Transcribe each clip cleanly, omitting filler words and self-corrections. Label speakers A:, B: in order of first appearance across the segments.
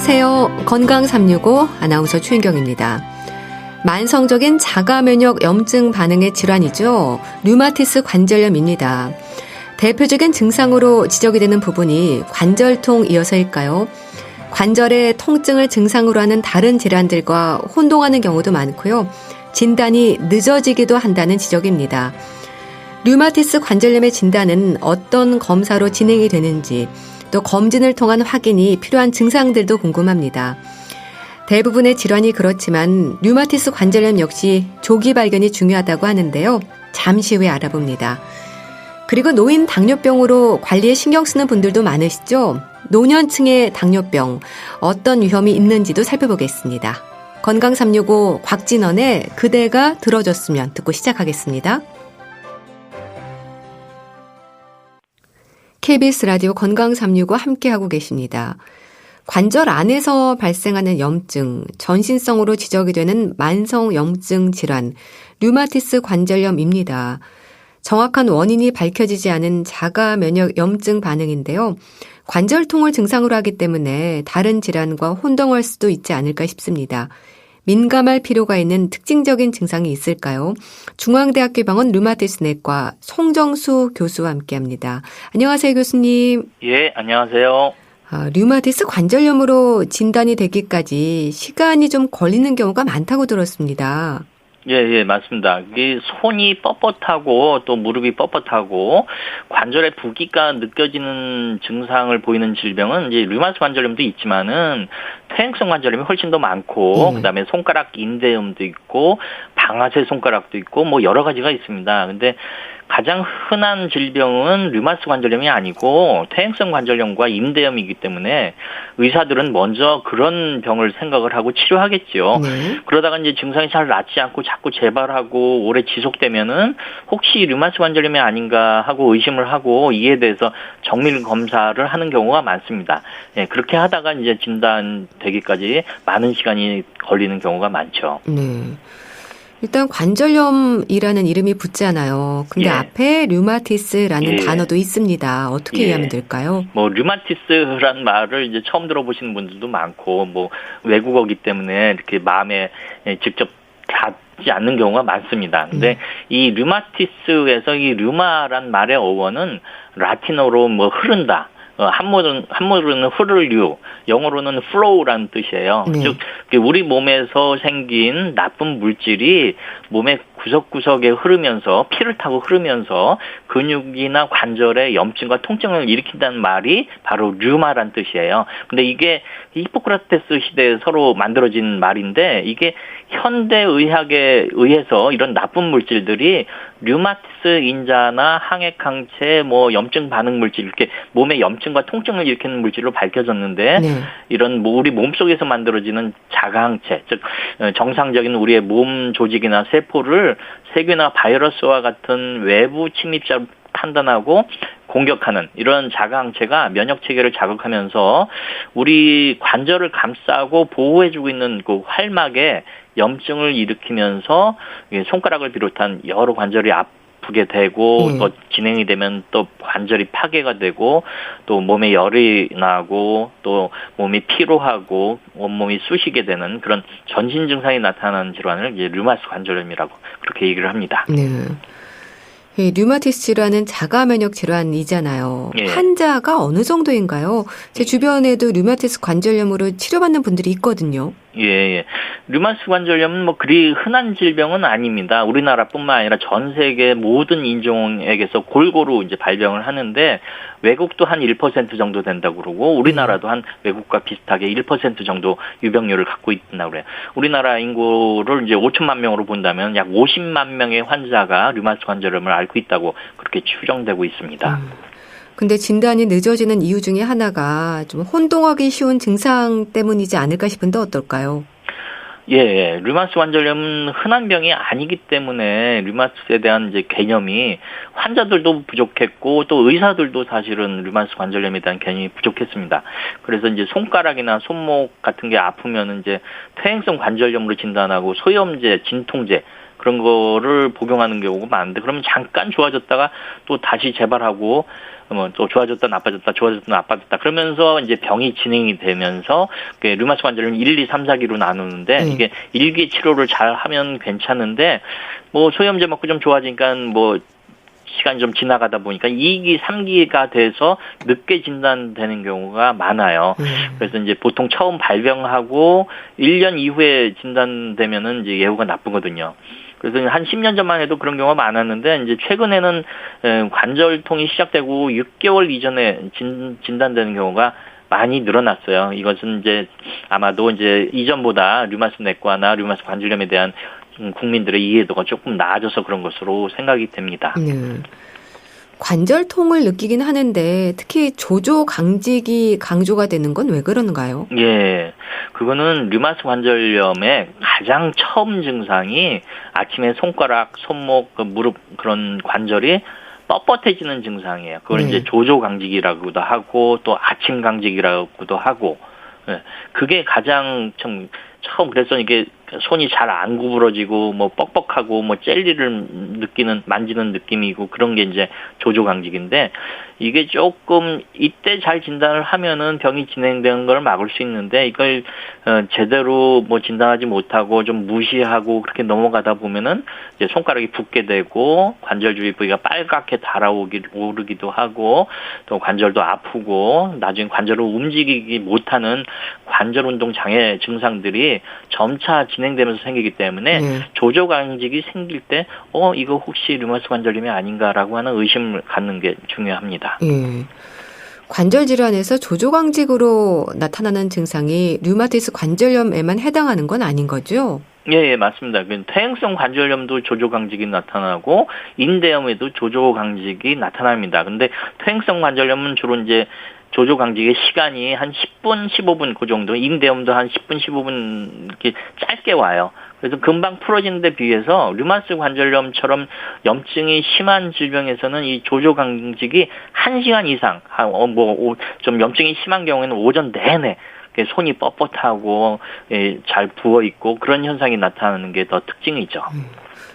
A: 안녕하세요. 건강 365 아나운서 최인경입니다. 만성적인 자가면역 염증 반응의 질환이죠. 류마티스 관절염입니다. 대표적인 증상으로 지적이 되는 부분이 관절통이어서일까요? 관절의 통증을 증상으로 하는 다른 질환들과 혼동하는 경우도 많고요. 진단이 늦어지기도 한다는 지적입니다. 류마티스 관절염의 진단은 어떤 검사로 진행이 되는지, 또 검진을 통한 확인이 필요한 증상들도 궁금합니다. 대부분의 질환이 그렇지만 류마티스 관절염 역시 조기 발견이 중요하다고 하는데요. 잠시 후에 알아봅니다. 그리고 노인 당뇨병으로 관리에 신경 쓰는 분들도 많으시죠? 노년층의 당뇨병, 어떤 위험이 있는지도 살펴보겠습니다. 건강 365 곽진원의 그대가 들어줬으면 듣고 시작하겠습니다. KBS 라디오 건강 365 함께하고 계십니다. 관절 안에서 발생하는 염증, 전신성으로 지적이 되는 만성 염증 질환, 류마티스 관절염입니다. 정확한 원인이 밝혀지지 않은 자가 면역 염증 반응인데요. 관절통을 증상으로 하기 때문에 다른 질환과 혼동할 수도 있지 않을까 싶습니다. 민감할 필요가 있는 특징적인 증상이 있을까요? 중앙대학교 병원 류마티스내과 송정수 교수와 함께합니다. 안녕하세요, 교수님.
B: 예, 안녕하세요.
A: 류마티스 관절염으로 진단이 되기까지 시간이 좀 걸리는 경우가 많다고 들었습니다.
B: 예, 맞습니다. 이게 손이 뻣뻣하고 또 무릎이 뻣뻣하고 관절의 부기가 느껴지는 증상을 보이는 질병은 이제 류마티스 관절염도 있지만은 퇴행성 관절염이 훨씬 더 많고 그다음에 손가락 인대염도 있고 방아쇠 손가락도 있고 뭐 여러 가지가 있습니다. 근데 가장 흔한 질병은 류마티스 관절염이 아니고 퇴행성 관절염과 인대염이기 때문에 의사들은 먼저 그런 병을 생각을 하고 치료하겠죠. 그러다가 이제 증상이 잘 낫지 않고 자꾸 재발하고 오래 지속되면은 혹시 류마티스 관절염이 아닌가 하고 의심을 하고 이에 대해서 정밀 검사를 하는 경우가 많습니다. 예, 그렇게 하다가 이제 진단되기까지 많은 시간이 걸리는 경우가 많죠.
A: 일단 관절염이라는 이름이 붙잖아요. 근데 앞에 류마티스라는 단어도 있습니다. 어떻게 이해하면 될까요?
B: 뭐 류마티스란 말을 이제 처음 들어보시는 분들도 많고 뭐 외국어기 때문에 이렇게 마음에 직접 닿지 않는 경우가 많습니다. 근데 이 류마티스에서 이 류마란 말의 어원은 라틴어로 뭐 흐른다. 한문으로는 흐를 류, 영어로는 flow라는 뜻이에요. 즉 우리 몸에서 생긴 나쁜 물질이 몸의 구석구석에 흐르면서 피를 타고 흐르면서 근육이나 관절에 염증과 통증을 일으킨다는 말이 바로 류마란 뜻이에요. 근데 이게 히포크라테스 시대에 서로 만들어진 말인데 이게 현대 의학에 의해서 이런 나쁜 물질들이 류마티스 인자나 항액항체, 뭐 염증 반응 물질 이렇게 몸에 염증과 통증을 일으키는 물질로 밝혀졌는데 이런 뭐 우리 몸 속에서 만들어지는 자가항체, 즉 정상적인 우리의 몸 조직이나 세포를 세균이나 바이러스와 같은 외부 침입자로 판단하고 공격하는 이런 자가항체가 면역 체계를 자극하면서 우리 관절을 감싸고 보호해주고 있는 그 활막에 염증을 일으키면서 손가락을 비롯한 여러 관절이 아프게 되고 또 진행이 되면 또 관절이 파괴가 되고 또 몸에 열이 나고 또 몸이 피로하고 온몸이 쑤시게 되는 그런 전신 증상이 나타나는 질환을 이제 류마티스 관절염이라고 그렇게 얘기를 합니다.
A: 류마티스 질환은 자가면역 질환이잖아요. 환자가 어느 정도인가요? 제 주변에도 류마티스 관절염으로 치료받는 분들이 있거든요.
B: 류마티스 관절염은 뭐 그리 흔한 질병은 아닙니다. 우리나라뿐만 아니라 전 세계 모든 인종에게서 골고루 이제 발병을 하는데 외국도 한 1% 정도 된다고 그러고 우리나라도 한 외국과 비슷하게 1% 정도 유병률을 갖고 있다고 그래요. 우리나라 인구를 이제 5천만 명으로 본다면 약 50만 명의 환자가 류마티스 관절염을 앓고 있다고 그렇게 추정되고 있습니다.
A: 근데 진단이 늦어지는 이유 중에 하나가 좀 혼동하기 쉬운 증상 때문이지 않을까 싶은데 어떨까요?
B: 류마티스 관절염은 흔한 병이 아니기 때문에 류마티스에 대한 이제 개념이 환자들도 부족했고 또 의사들도 사실은 류마티스 관절염에 대한 개념이 부족했습니다. 그래서 이제 손가락이나 손목 같은 게 아프면 이제 퇴행성 관절염으로 진단하고 소염제, 진통제 그런 거를 복용하는 경우가 많은데 그러면 잠깐 좋아졌다가 또 다시 재발하고 또 좋아졌다 나빠졌다 좋아졌다 나빠졌다 그러면서 이제 병이 진행이 되면서 류마티스 관절염 1, 2, 3, 4기로 나누는데 이게 1기 치료를 잘 하면 괜찮은데 뭐 소염제 먹고 좀 좋아지니까 뭐 시간이 좀 지나가다 보니까 2기, 3기가 돼서 늦게 진단되는 경우가 많아요. 그래서 이제 보통 처음 발병하고 1년 이후에 진단되면은 이제 예후가 나쁘거든요. 그래서 한 10년 전만 해도 그런 경우가 많았는데 이제 최근에는 관절통이 시작되고 6개월 이전에 진단되는 경우가 많이 늘어났어요. 이것은 이제 아마도 이제 이전보다 류마티스 내과나 류마티스 관절염에 대한 국민들의 이해도가 조금 나아져서 그런 것으로 생각이 됩니다.
A: 관절통을 느끼긴 하는데 특히 조조강직이 강조가 되는 건 왜 그런가요?
B: 예, 그거는 류마티스 관절염의 가장 처음 증상이 아침에 손가락, 손목, 무릎 그런 관절이 뻣뻣해지는 증상이에요. 그걸 이제 조조강직이라고도 하고 또 아침강직이라고도 하고, 그게 가장 처음 그래서 이게 손이 잘 안 구부러지고 뭐 뻑뻑하고 뭐 젤리를 만지는 느낌이고 그런 게 이제 조조강직인데 이게 조금 이때 잘 진단을 하면은 병이 진행되는 걸 막을 수 있는데 이걸 제대로 뭐 진단하지 못하고 좀 무시하고 그렇게 넘어가다 보면은 이제 손가락이 붓게 되고 관절 주위 부위가 빨갛게 달아오르기도 하고 또 관절도 아프고 나중에 관절을 움직이지 못하는 관절 운동 장애 증상들이 점차 진행되면서 생기기 때문에 조조강직이 생길 때 이거 혹시 류마티스 관절염이 아닌가라고 하는 의심을 갖는 게 중요합니다.
A: 관절 질환에서 조조강직으로 나타나는 증상이 류마티스 관절염에만 해당하는 건 아닌 거죠?
B: 예, 맞습니다. 퇴행성 관절염도 조조강직이 나타나고 인대염에도 조조강직이 나타납니다. 근데 퇴행성 관절염은 주로 이제 조조강직의 시간이 한 10분, 15분 그 정도, 인대염도 한 10분, 15분 이렇게 짧게 와요. 그래서 금방 풀어지는 데 비해서 류마티스 관절염처럼 염증이 심한 질병에서는 이 조조강직이 1시간 이상, 좀 염증이 심한 경우에는 오전 내내 손이 뻣뻣하고 잘 부어 있고 그런 현상이 나타나는 게 더 특징이죠.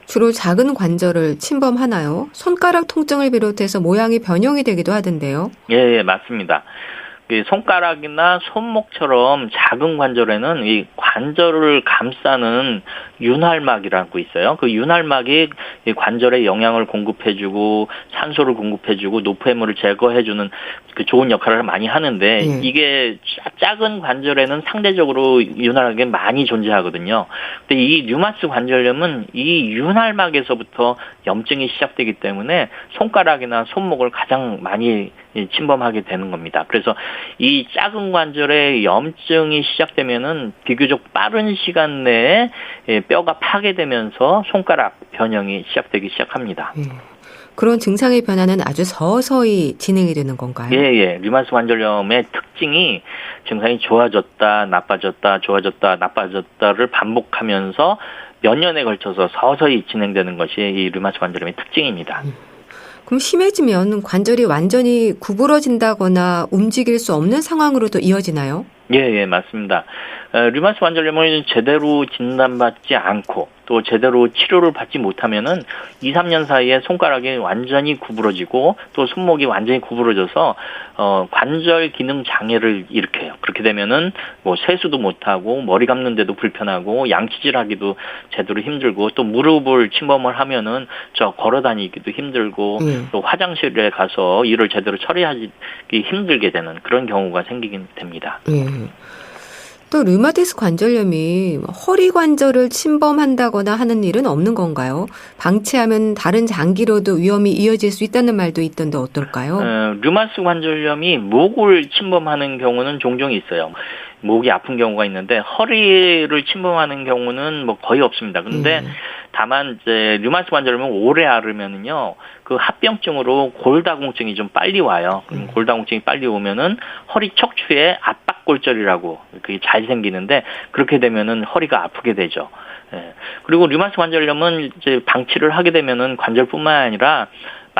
A: 주로 작은 관절을 침범하나요? 손가락 통증을 비롯해서 모양이 변형이 되기도 하던데요.
B: 예, 맞습니다. 손가락이나 손목처럼 작은 관절에는 이 관절을 감싸는 윤활막이라고 있어요. 그 윤활막이 이 관절에 영양을 공급해주고 산소를 공급해주고 노폐물을 제거해주는 그 좋은 역할을 많이 하는데 이게 작은 관절에는 상대적으로 윤활막이 많이 존재하거든요. 근데 이 류마티스 관절염은 이 윤활막에서부터 염증이 시작되기 때문에 손가락이나 손목을 가장 많이 침범하게 되는 겁니다. 그래서 이 작은 관절에 염증이 시작되면은 비교적 빠른 시간 내에 뼈가 파괴되면서 손가락 변형이 시작합니다.
A: 그런 증상의 변화는 아주 서서히 진행이 되는 건가요?
B: 예. 류마티스 관절염의 특징이 증상이 좋아졌다, 나빠졌다, 좋아졌다, 나빠졌다를 반복하면서 몇 년에 걸쳐서 서서히 진행되는 것이 이 류마티스 관절염의 특징입니다.
A: 그럼 심해지면 관절이 완전히 구부러진다거나 움직일 수 없는 상황으로도 이어지나요?
B: 예, 맞습니다. 류마티스 관절염을 제대로 진단받지 않고 또 제대로 치료를 받지 못하면은 2, 3년 사이에 손가락이 완전히 구부러지고 또 손목이 완전히 구부러져서 관절 기능 장애를 일으켜요. 그렇게 되면은 뭐 세수도 못하고 머리 감는데도 불편하고 양치질하기도 제대로 힘들고 또 무릎을 침범을 하면은 걸어 다니기도 힘들고 또 화장실에 가서 일을 제대로 처리하기 힘들게 되는 그런 경우가 생기게 됩니다.
A: 또 류마티스 관절염이 허리 관절을 침범한다거나 하는 일은 없는 건가요? 방치하면 다른 장기로도 위험이 이어질 수 있다는 말도 있던데 어떨까요?
B: 류마티스 관절염이 목을 침범하는 경우는 종종 있어요. 목이 아픈 경우가 있는데 허리를 침범하는 경우는 뭐 거의 없습니다. 근데 다만 이제 류마티스 관절염은 오래 앓으면은요 그 합병증으로 골다공증이 좀 빨리 와요. 그럼 골다공증이 빨리 오면은 허리 척추에 압박골절이라고 그게 잘 생기는데 그렇게 되면은 허리가 아프게 되죠. 그리고 류마티스 관절염은 이제 방치를 하게 되면은 관절뿐만 아니라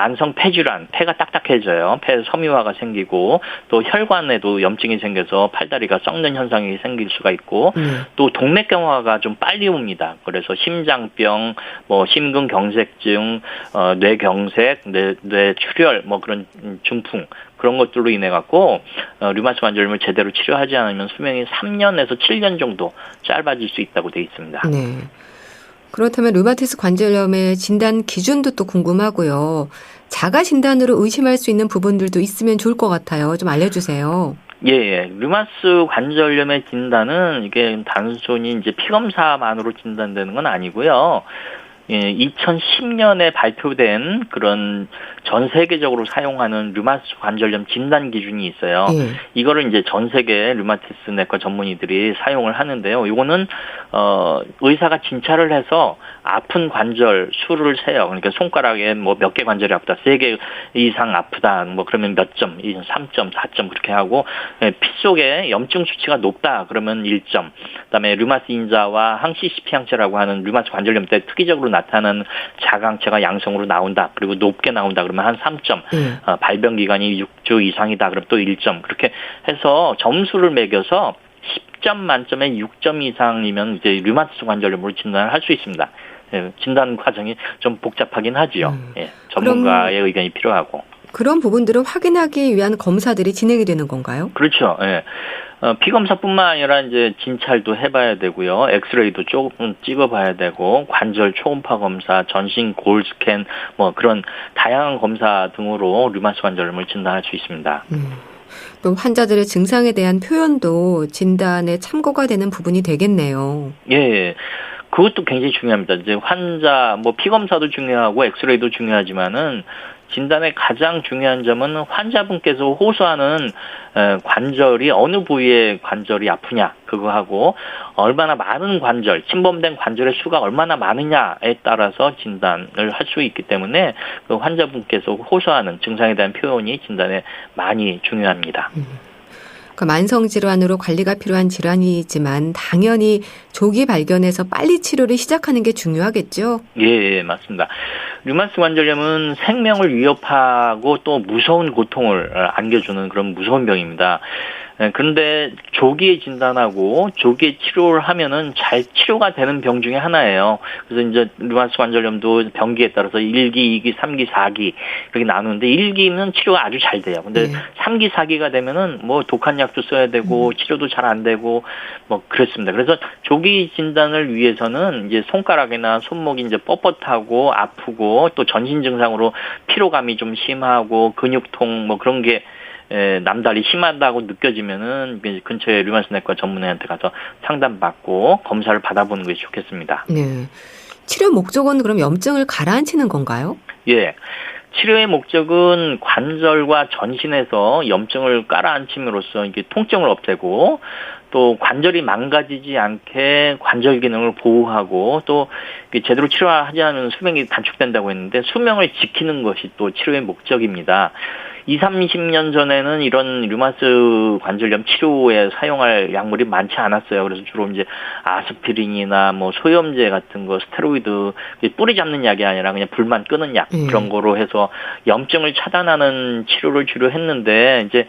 B: 만성 폐질환, 폐가 딱딱해져요. 폐 섬유화가 생기고 또 혈관에도 염증이 생겨서 팔다리가 썩는 현상이 생길 수가 있고 또 동맥경화가 좀 빨리 옵니다. 그래서 심장병, 뭐 심근경색증, 뇌경색, 뇌출혈, 뭐 그런 중풍 그런 것들로 인해 갖고 류마티스 관절염을 제대로 치료하지 않으면 수명이 3년에서 7년 정도 짧아질 수 있다고 되어 있습니다.
A: 네. 그렇다면 류마티스 관절염의 진단 기준도 또 궁금하고요. 자가 진단으로 의심할 수 있는 부분들도 있으면 좋을 것 같아요. 좀 알려주세요.
B: 예. 류마티스 관절염의 진단은 이게 단순히 이제 피검사만으로 진단되는 건 아니고요. 2010년에 발표된 그런 전 세계적으로 사용하는 류마티스 관절염 진단 기준이 있어요. 이거를 이제 전 세계 류마티스 내과 전문의들이 사용을 하는데요. 이거는 의사가 진찰을 해서 아픈 관절 수를 세요. 그러니까 손가락에 뭐 몇 개 관절이 아프다, 3개 이상 아프다, 뭐 그러면 몇 점, 3점, 4점 그렇게 하고 피 속에 염증 수치가 높다 그러면 1점. 그다음에 류마티스 인자와 항CCP 항체라고 하는 류마티스 관절염 때 특이적으로 나타나는 자강체가 양성으로 나온다. 그리고 높게 나온다 그러면 한 3점. 발병 기간이 6주 이상이다 그러면 또 1점. 그렇게 해서 점수를 매겨서 10점 만점에 6점 이상이면 이제 류마티스 관절염으로 진단을 할 수 있습니다. 진단 과정이 좀 복잡하긴 하지요. 전문가의 의견이 필요하고.
A: 그런 부분들은 확인하기 위한 검사들이 진행이 되는 건가요?
B: 그렇죠. 피검사뿐만 아니라 이제 진찰도 해봐야 되고요. 엑스레이도 조금 찍어봐야 되고 관절 초음파 검사, 전신 골 스캔, 뭐 그런 다양한 검사 등으로 류마티스 관절염을 진단할 수 있습니다.
A: 또 환자들의 증상에 대한 표현도 진단에 참고가 되는 부분이 되겠네요.
B: 예. 그것도 굉장히 중요합니다. 이제 환자, 뭐 피검사도 중요하고 엑스레이도 중요하지만은 진단의 가장 중요한 점은 환자분께서 호소하는 관절이 어느 부위의 관절이 아프냐 그거하고 얼마나 많은 관절, 침범된 관절의 수가 얼마나 많으냐에 따라서 진단을 할 수 있기 때문에 그 환자분께서 호소하는 증상에 대한 표현이 진단에 많이 중요합니다.
A: 만성 질환으로 관리가 필요한 질환이지만 당연히 조기 발견해서 빨리 치료를 시작하는 게 중요하겠죠?
B: 예, 맞습니다. 류마티스 관절염은 생명을 위협하고 또 무서운 고통을 안겨주는 그런 무서운 병입니다. 그런데 조기에 진단하고 조기에 치료를 하면은 잘 치료가 되는 병 중에 하나예요. 그래서 이제 류마티스 관절염도 병기에 따라서 1기, 2기, 3기, 4기 이렇게 나누는데 1기는 치료가 아주 잘 돼요. 근데 3기, 4기가 되면은 뭐 독한 약도 써야 되고 치료도 잘 안 되고 뭐 그렇습니다. 그래서 조기 진단을 위해서는 이제 손가락이나 손목이 이제 뻣뻣하고 아프고 또 전신 증상으로 피로감이 좀 심하고 근육통 뭐 그런 게 남달리 심하다고 느껴지면은 근처에 류마티스 내과 전문의한테 가서 상담받고 검사를 받아보는 것이 좋겠습니다.
A: 네. 치료 목적은 그럼 염증을 가라앉히는 건가요?
B: 예. 치료의 목적은 관절과 전신에서 염증을 깔아앉힘으로써 이게 통증을 없애고 또 관절이 망가지지 않게 관절 기능을 보호하고 또 제대로 치료하지 않으면 수명이 단축된다고 했는데 수명을 지키는 것이 또 치료의 목적입니다. 20-30년 전에는 이런 류마티스 관절염 치료에 사용할 약물이 많지 않았어요. 그래서 주로 이제 아스피린이나 뭐 소염제 같은 거, 스테로이드, 뿌리 잡는 약이 아니라 그냥 불만 끄는 약 그런 거로 해서 염증을 차단하는 치료를 주로 했는데 이제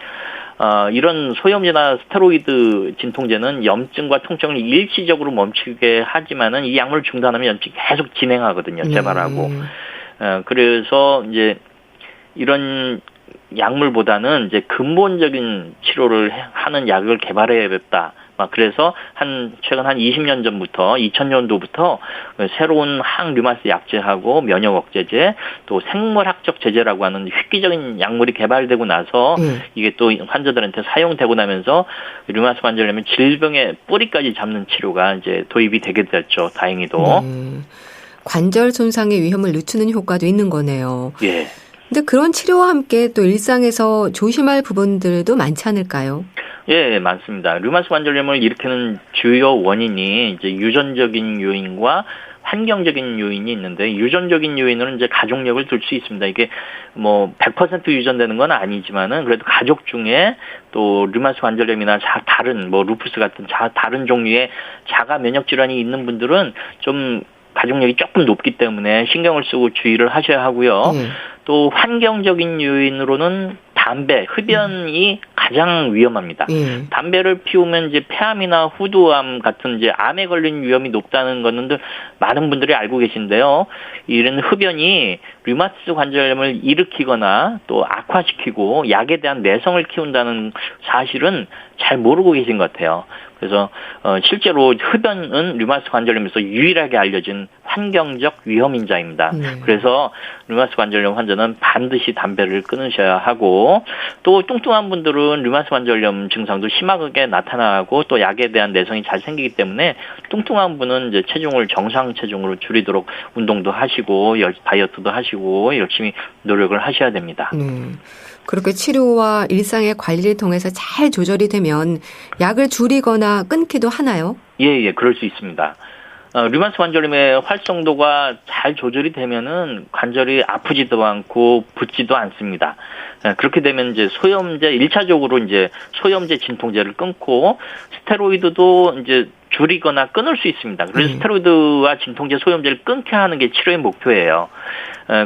B: 이런 소염제나 스테로이드 진통제는 염증과 통증을 일시적으로 멈추게 하지만은 이 약물을 중단하면 염증이 계속 진행하거든요. 재발하고. 그래서 이제 이런 약물보다는 이제 근본적인 치료를 하는 약을 개발해야겠다. 그래서 최근 한 20년 전부터 2000년도부터 새로운 항류마티스 약제하고 면역 억제제 또 생물학적 제제라고 하는 획기적인 약물이 개발되고 나서 이게 또 환자들한테 사용되고 나면서 류마티스 관절염의 질병의 뿌리까지 잡는 치료가 이제 도입이 되게 됐죠. 다행히도.
A: 관절 손상의 위험을 늦추는 효과도 있는 거네요.
B: 예.
A: 근데 그런 치료와 함께 또 일상에서 조심할 부분들도 많지 않을까요?
B: 예, 많습니다. 류마티스 관절염을 일으키는 주요 원인이 이제 유전적인 요인과 환경적인 요인이 있는데 유전적인 요인은 이제 가족력을 둘 수 있습니다. 이게 뭐 100% 유전되는 건 아니지만은 그래도 가족 중에 또 류마티스 관절염이나 다른 뭐 루푸스 같은 다른 종류의 자가 면역 질환이 있는 분들은 좀 가족력이 조금 높기 때문에 신경을 쓰고 주의를 하셔야 하고요. 또 환경적인 요인으로는 담배, 흡연이 가장 위험합니다. 담배를 피우면 이제 폐암이나 후두암 같은 이제 암에 걸린 위험이 높다는 것은 많은 분들이 알고 계신데요. 이런 흡연이 류마티스 관절염을 일으키거나 또 악화시키고 약에 대한 내성을 키운다는 사실은 잘 모르고 계신 것 같아요. 그래서 실제로 흡연은 류마티스 관절염에서 유일하게 알려진 환경적 위험인자입니다. 그래서 류마티스 관절염 환자는 반드시 담배를 끊으셔야 하고 또 뚱뚱한 분들은 류마티스 관절염 증상도 심하게 나타나고 또 약에 대한 내성이 잘 생기기 때문에 뚱뚱한 분은 이제 체중을 정상 체중으로 줄이도록 운동도 하시고 다이어트도 하시고 열심히 노력을 하셔야 됩니다.
A: 그렇게 치료와 일상의 관리를 통해서 잘 조절이 되면 약을 줄이거나 끊기도 하나요?
B: 예, 그럴 수 있습니다. 류마티스 관절염의 활성도가 잘 조절이 되면은 관절이 아프지도 않고 붓지도 않습니다. 그렇게 되면 이제 소염제 1차적으로 이제 소염제 진통제를 끊고 스테로이드도 이제 줄이거나 끊을 수 있습니다. 그래서 스테로이드와 진통제 소염제를 끊게 하는 게 치료의 목표예요.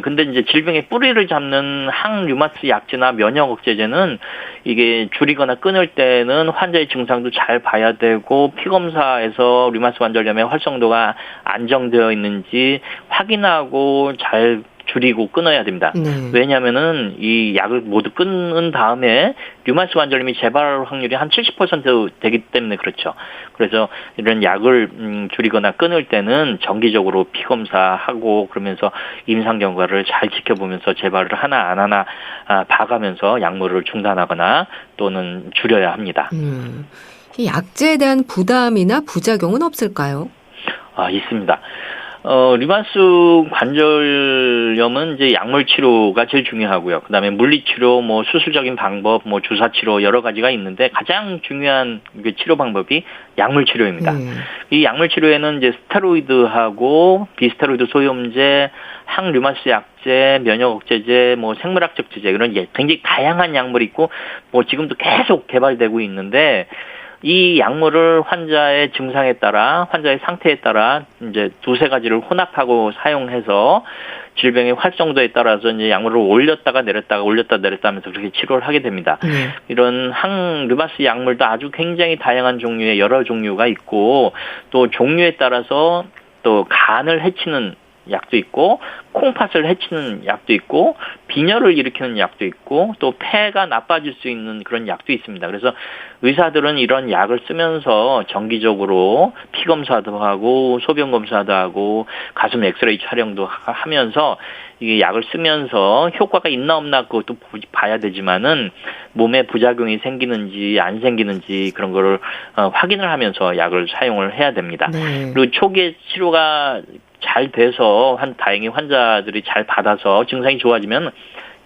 B: 근데 이제 질병의 뿌리를 잡는 항류마티스 약제나 면역 억제제는 이게 줄이거나 끊을 때는 환자의 증상도 잘 봐야 되고 피검사에서 류마티스 관절염의 활성도가 안정되어 있는지 확인하고 잘 줄이고 끊어야 됩니다. 왜냐하면은 이 약을 모두 끊은 다음에 류마티스 관절염이 재발할 확률이 한 70% 되기 때문에 그렇죠. 그래서 이런 약을 줄이거나 끊을 때는 정기적으로 피검사하고 그러면서 임상 경과를 잘 지켜보면서 재발을 하나 안 하나 봐가면서 약물을 중단하거나 또는 줄여야 합니다.
A: 이 약제에 대한 부담이나 부작용은 없을까요?
B: 있습니다. 류마티스 관절염은 이제 약물 치료가 제일 중요하고요. 그다음에 물리 치료, 뭐 수술적인 방법, 뭐 주사 치료 여러 가지가 있는데 가장 중요한 치료 방법이 약물 치료입니다. 이 약물 치료에는 이제 스테로이드하고 비스테로이드 소염제, 항류마티스 약제, 면역 억제제, 뭐 생물학적 제제 이런 굉장히 다양한 약물이 있고 뭐 지금도 계속 개발되고 있는데 이 약물을 환자의 증상에 따라, 환자의 상태에 따라 이제 두세 가지를 혼합하고 사용해서 질병의 활성도에 따라서 이제 약물을 올렸다 내렸다 하면서 그렇게 치료를 하게 됩니다. 이런 항류마티스 약물도 아주 굉장히 다양한 종류의 여러 종류가 있고 또 종류에 따라서 또 간을 해치는 약도 있고 콩팥을 해치는 약도 있고 빈혈을 일으키는 약도 있고 또 폐가 나빠질 수 있는 그런 약도 있습니다. 그래서 의사들은 이런 약을 쓰면서 정기적으로 피검사도 하고 소변검사도 하고 가슴 엑스레이 촬영도 하면서 이게 약을 쓰면서 효과가 있나 없나 그것도 봐야 되지만은 몸에 부작용이 생기는지 안 생기는지 그런 거를 확인을 하면서 약을 사용을 해야 됩니다. 그리고 초기에 치료가 잘 돼서 다행히 환자들이 잘 받아서 증상이 좋아지면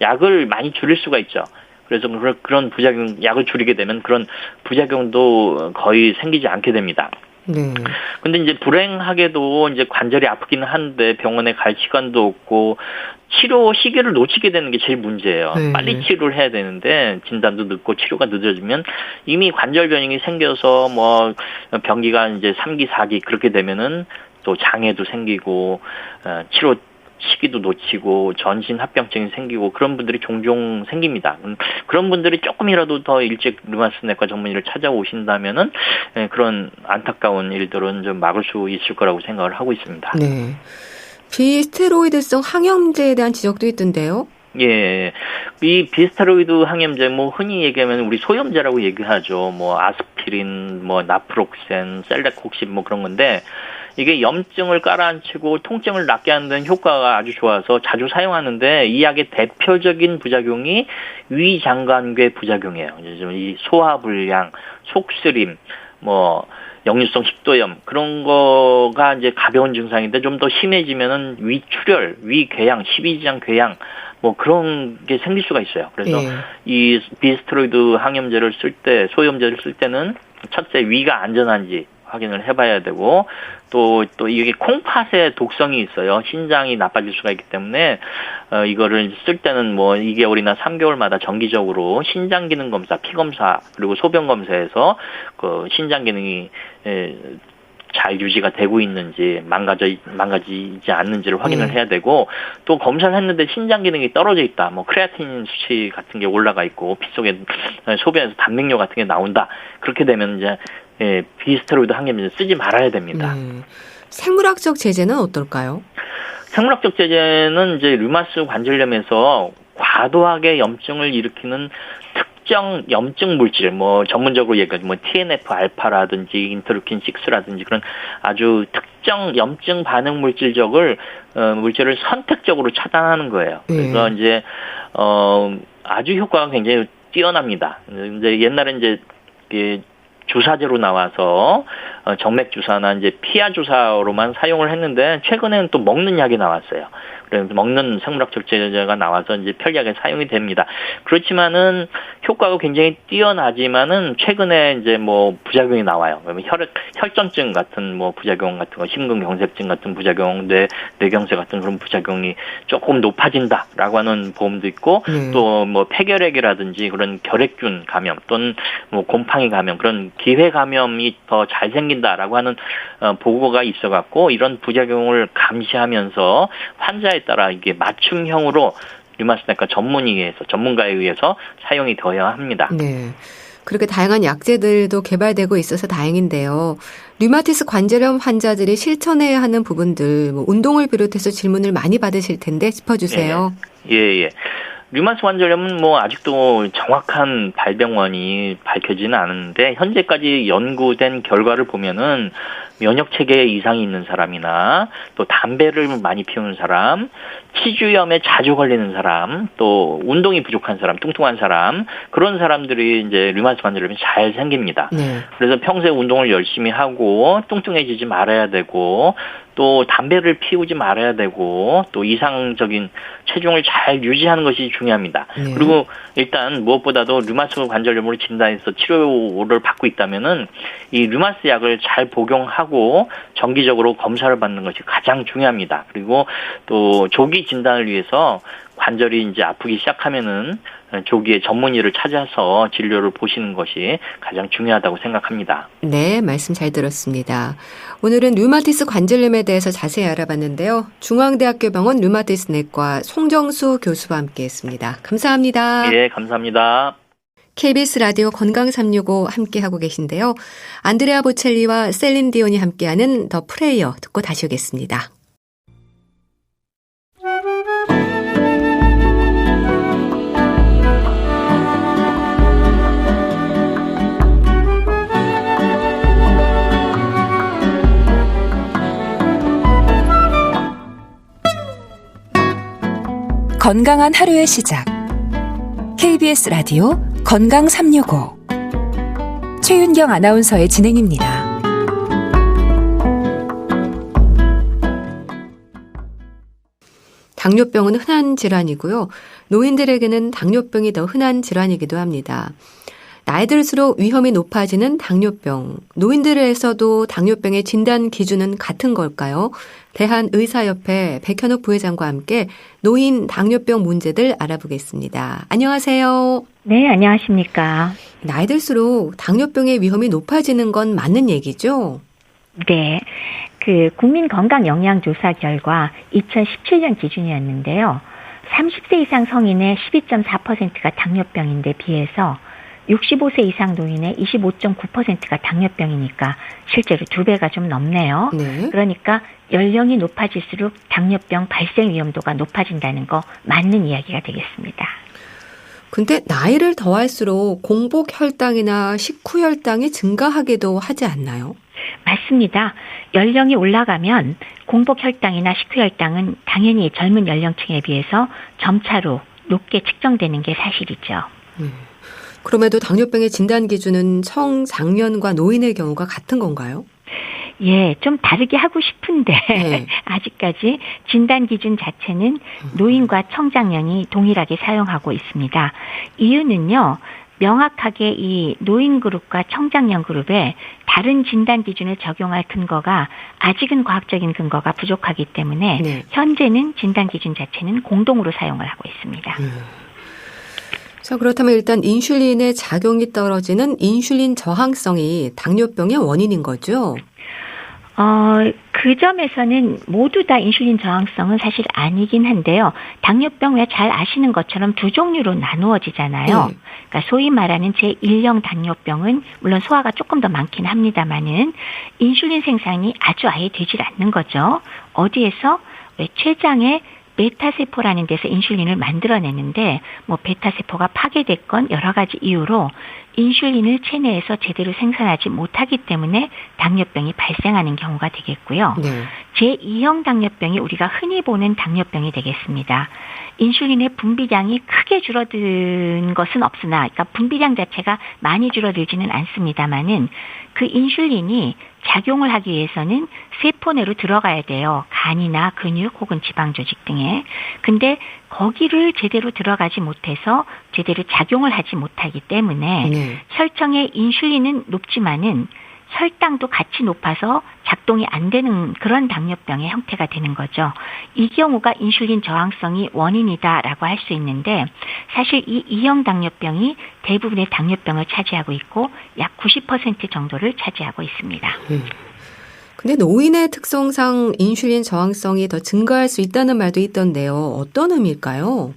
B: 약을 많이 줄일 수가 있죠. 그래서 그런 부작용, 약을 줄이게 되면 그런 부작용도 거의 생기지 않게 됩니다. 근데 이제 불행하게도 이제 관절이 아프기는 한데 병원에 갈 시간도 없고 치료 시기를 놓치게 되는 게 제일 문제예요. 빨리 치료를 해야 되는데 진단도 늦고 치료가 늦어지면 이미 관절 변형이 생겨서 뭐 병기가 이제 3기, 4기 그렇게 되면은 또 장애도 생기고 치료 시기도 놓치고 전신 합병증이 생기고 그런 분들이 종종 생깁니다. 그런 분들이 조금이라도 더 일찍 류마티스 내과 전문의를 찾아오신다면은 그런 안타까운 일들은 좀 막을 수 있을 거라고 생각을 하고 있습니다.
A: 네. 비스테로이드성 항염제에 대한 지적도 있던데요.
B: 예, 이 비스테로이드 항염제 뭐 흔히 얘기하면 우리 소염제라고 얘기하죠. 뭐 아스피린, 뭐 나프록센, 셀레콕신 뭐 그런 건데 이게 염증을 깔아앉히고 통증을 낫게 하는 데는 효과가 아주 좋아서 자주 사용하는데 이 약의 대표적인 부작용이 위장관계 부작용이에요. 이 소화불량, 속쓰림, 뭐 역류성 식도염 그런 거가 이제 가벼운 증상인데 좀 더 심해지면은 위출혈, 위궤양, 십이지장 궤양 뭐 그런 게 생길 수가 있어요. 그래서 이 비스테로이드 항염제를 쓸 때, 소염제를 쓸 때는 첫째 위가 안전한지 확인을 해봐야 되고 또 이게 콩팥에 독성이 있어요. 신장이 나빠질 수가 있기 때문에 이거를 쓸 때는 뭐 2개월이나 3개월마다 정기적으로 신장 기능 검사, 피 검사 그리고 소변 검사에서 그 신장 기능이 잘 유지가 되고 있는지 망가지지 않는지를 확인을 해야 되고 또 검사를 했는데 신장 기능이 떨어져 있다. 뭐 크레아틴 수치 같은 게 올라가 있고 피 속에 소변에서 단백뇨 같은 게 나온다. 그렇게 되면 이제 비스테로이드 항염제는 쓰지 말아야 됩니다.
A: 생물학적 제재는 어떨까요?
B: 생물학적 제재는 이제 류마티스 관절염에서 과도하게 염증을 일으키는 특정 염증 물질, 뭐 전문적으로 얘기하면 뭐 TNF 알파라든지 인터루킨 6라든지 그런 아주 특정 염증 반응 물질을 선택적으로 차단하는 거예요. 그래서 이제 아주 효과가 굉장히 뛰어납니다. 이제 옛날에 이제 주사제로 나와서 정맥 주사나 이제 피하 주사로만 사용을 했는데 최근에는 또 먹는 약이 나왔어요. 그래서 먹는 생물학적 제제가 나와서 이제 편리하게 사용이 됩니다. 그렇지만은 효과가 굉장히 뛰어나지만은 최근에 이제 뭐 부작용이 나와요. 그러면 혈전증 같은 뭐 부작용 같은 거, 심근경색증 같은 부작용, 뇌경색 같은 그런 부작용이 조금 높아진다라고 하는 보험도 있고 또 뭐 폐결핵이라든지 그런 결핵균 감염 또는 뭐 곰팡이 감염 그런 기회 감염이 더 잘 생긴다라고 하는 보고가 있어갖고 이런 부작용을 감시하면서 환자에 따라 이게 맞춤형으로 류마티스내과 전문가에 의해서 사용이 되어야 합니다.
A: 네. 그렇게 다양한 약제들도 개발되고 있어서 다행인데요. 류마티스 관절염 환자들이 실천해야 하는 부분들, 뭐 운동을 비롯해서 질문을 많이 받으실 텐데 짚어주세요.
B: 예. 류마티스 관절염은 뭐 아직도 정확한 발병원이 밝혀지는 않았는데 현재까지 연구된 결과를 보면은 면역 체계 이상이 있는 사람이나 또 담배를 많이 피우는 사람, 치주염에 자주 걸리는 사람, 또 운동이 부족한 사람, 뚱뚱한 사람 그런 사람들이 이제 류마티스 관절염이 잘 생깁니다. 그래서 평소에 운동을 열심히 하고 뚱뚱해지지 말아야 되고 또 담배를 피우지 말아야 되고 또 이상적인 체중을 잘 유지하는 것이 중요합니다. 그리고 일단 무엇보다도 류마티스 관절염으로 진단해서 치료를 받고 있다면은 이 류마티스 약을 잘 복용하고 정기적으로 검사를 받는 것이 가장 중요합니다. 그리고 또 조기 진단을 위해서 관절이 이제 아프기 시작하면은 조기에 전문의를 찾아서 진료를 보시는 것이 가장 중요하다고 생각합니다.
A: 네, 말씀 잘 들었습니다. 오늘은 류마티스 관절염에 대해서 자세히 알아봤는데요. 중앙대학교 병원 류마티스내과 송정수 교수와 함께했습니다. 감사합니다.
B: 예, 감사합니다.
A: KBS 라디오 건강365 함께하고 계신데요. 안드레아 보첼리와 셀린 디온이 함께하는 더 프레이어 듣고 다시 오겠습니다.
C: 건강한 하루의 시작. KBS 라디오 건강365 최윤경 아나운서의 진행입니다.
A: 당뇨병은 흔한 질환이고요. 노인들에게는 당뇨병이 더 흔한 질환이기도 합니다. 나이 들수록 위험이 높아지는 당뇨병. 노인들에서도 당뇨병의 진단 기준은 같은 걸까요? 대한의사협회 백현욱 부회장과 함께 노인 당뇨병 문제들 알아보겠습니다. 안녕하세요.
D: 네, 안녕하십니까.
A: 나이 들수록 당뇨병의 위험이 높아지는 건 맞는 얘기죠?
D: 네. 국민건강영양조사 결과 2017년 기준이었는데요. 30세 이상 성인의 12.4%가 당뇨병인데 비해서 65세 이상 노인의 25.9%가 당뇨병이니까 실제로 2배가 좀 넘네요. 그러니까 연령이 높아질수록 당뇨병 발생 위험도가 높아진다는 거 맞는 이야기가 되겠습니다.
A: 근데 나이를 더할수록 공복 혈당이나 식후 혈당이 증가하기도 하지 않나요?
D: 맞습니다. 연령이 올라가면 공복 혈당이나 식후 혈당은 당연히 젊은 연령층에 비해서 점차로 높게 측정되는 게 사실이죠.
A: 그럼에도 당뇨병의 진단 기준은 청장년과 노인의 경우가 같은 건가요?
D: 예, 좀 다르게 하고 싶은데 아직까지 진단 기준 자체는 노인과 청장년이 동일하게 사용하고 있습니다. 이유는요. 명확하게 이 노인 그룹과 청장년 그룹에 다른 진단 기준을 적용할 근거가 아직은 과학적인 근거가 부족하기 때문에 현재는 진단 기준 자체는 공동으로 사용을 하고 있습니다.
A: 자, 그렇다면 일단 인슐린의 작용이 떨어지는 인슐린 저항성이 당뇨병의 원인인 거죠?
D: 그 점에서는 모두 다 인슐린 저항성은 사실 아니긴 한데요. 당뇨병 왜 잘 아시는 것처럼 두 종류로 나누어지잖아요. 그러니까 소위 말하는 제1형 당뇨병은 물론 소화가 조금 더 많긴 합니다만은 인슐린 생산이 아주 아예 되질 않는 거죠. 어디에서? 왜 췌장에 베타세포라는 데서 인슐린을 만들어내는데 뭐 베타세포가 파괴됐건 여러 가지 이유로 인슐린을 체내에서 제대로 생산하지 못하기 때문에 당뇨병이 발생하는 경우가 되겠고요.
A: 네.
D: 제2형 당뇨병이 우리가 흔히 보는 당뇨병이 되겠습니다. 인슐린의 분비량이 크게 줄어든 것은 없으나 그러니까 분비량 자체가 많이 줄어들지는 않습니다만은 그 인슐린이 작용을 하기 위해서는 세포 내로 들어가야 돼요. 간이나 근육 혹은 지방조직 등에. 근데 거기를 제대로 들어가지 못해서 제대로 작용을 하지 못하기 때문에 혈청의 인슐린은 높지만은 혈당도 같이 높아서 작동이 안 되는 그런 당뇨병의 형태가 되는 거죠. 이 경우가 인슐린 저항성이 원인이다라고 할 수 있는데 사실 이 2형 당뇨병이 대부분의 당뇨병을 차지하고 있고 약 90% 정도를 차지하고 있습니다.
A: 근데 노인의 특성상 인슐린 저항성이 더 증가할 수 있다는 말도 있던데요. 어떤 의미일까요?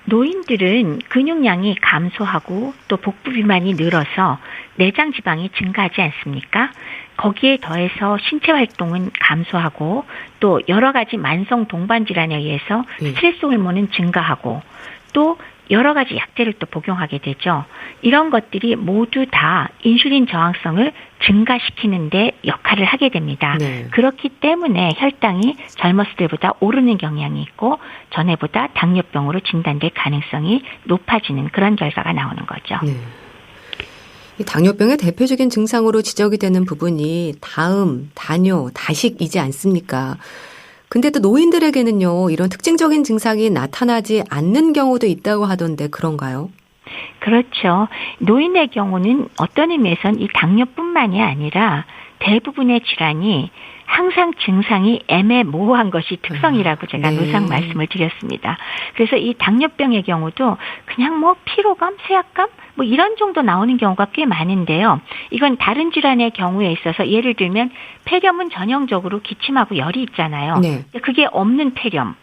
D: 노인들은 근육량이 감소하고 또 복부 비만이 늘어서 내장 지방이 증가하지 않습니까? 거기에 더해서 신체 활동은 감소하고 또 여러 가지 만성 동반 질환에 의해서 스트레스 호르몬은 증가하고 또 여러 가지 약제를 또 복용하게 되죠. 이런 것들이 모두 다 인슐린 저항성을 증가시키는 데 역할을 하게 됩니다. 그렇기 때문에 혈당이 젊었을 때보다 오르는 경향이 있고 전에보다 당뇨병으로 진단될 가능성이 높아지는 그런 결과가 나오는 거죠.
A: 이 당뇨병의 대표적인 증상으로 지적이 되는 부분이 다음, 다뇨, 다식이지 않습니까? 근데 또 노인들에게는요, 이런 특징적인 증상이 나타나지 않는 경우도 있다고 하던데 그런가요?
D: 그렇죠. 노인의 경우는 어떤 의미에서는 이 당뇨뿐만이 아니라 대부분의 질환이 항상 증상이 애매모호한 것이 특성이라고 제가 노상 말씀을 드렸습니다. 그래서 이 당뇨병의 경우도 그냥 뭐 피로감, 쇠약감 뭐 이런 정도 나오는 경우가 꽤 많은데요. 이건 다른 질환의 경우에 있어서 예를 들면 폐렴은 전형적으로 기침하고 열이 있잖아요. 그게 없는 폐렴.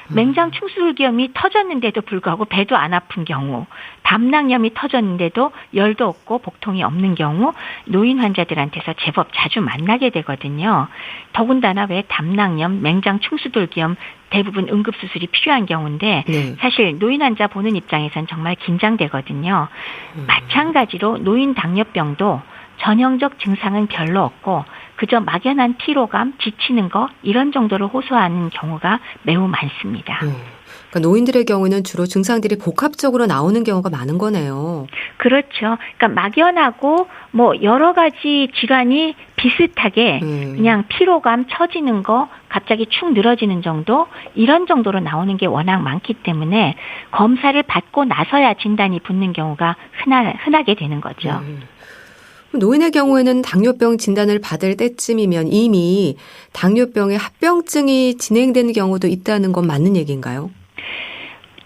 D: 맹장 충수돌기염이 터졌는데도 불구하고 배도 안 아픈 경우, 담낭염이 터졌는데도 열도 없고 복통이 없는 경우 노인 환자들한테서 제법 자주 만나게 되거든요. 더군다나 왜 담낭염, 맹장 충수돌기염 대부분 응급수술이 필요한 경우인데 사실 노인 환자 보는 입장에선 정말 긴장되거든요. 마찬가지로 노인 당뇨병도 전형적 증상은 별로 없고 그저 막연한 피로감, 지치는 거 이런 정도로 호소하는 경우가 매우 많습니다.
A: 그러니까 노인들의 경우는 주로 증상들이 복합적으로 나오는 경우가 많은 거네요.
D: 그렇죠. 그러니까 막연하고 뭐 여러 가지 질환이 비슷하게 그냥 피로감, 처지는 거, 갑자기 축 늘어지는 정도 이런 정도로 나오는 게 워낙 많기 때문에 검사를 받고 나서야 진단이 붙는 경우가 흔하게 되는 거죠.
A: 노인의 경우에는 당뇨병 진단을 받을 때쯤이면 이미 당뇨병의 합병증이 진행되는 경우도 있다는 건 맞는 얘기인가요?